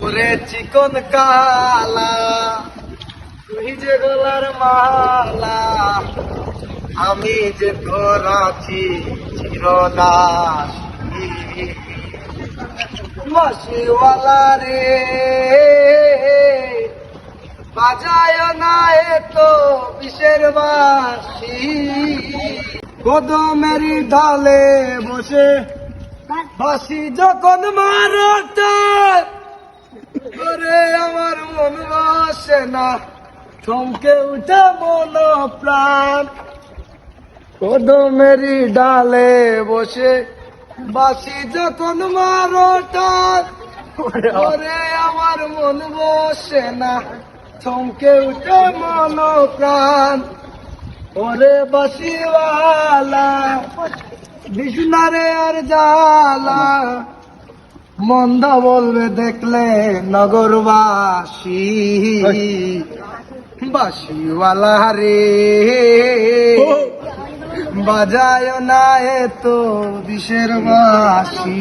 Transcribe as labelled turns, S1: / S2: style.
S1: ওরে চিকন কালা তুই যে গলার মালা, আমি যে তোর আছি চিরদাসী। বাঁশিওয়ালা রে বাজায় না এতো বিষের বাঁশি, কদমেরই ঢালে বসে বাঁশি যখন মারোটা, ওরে আমার মন বসে না, চমকে উঠে মন প্রাণ। কদমেরই ডালে বসে বাঁশি যখন মারোটা, ওরে আমার মন বসে না, চমকে উঠে মন প্রাণ। ওরে বাঁশিওয়ালা বিষ্ণারে আর জ্বালা, মন্দ বলবে দেখলে নগরবাসী। বাঁশিওয়ালা রে বাজায় না এতো বিষের বাঁশি।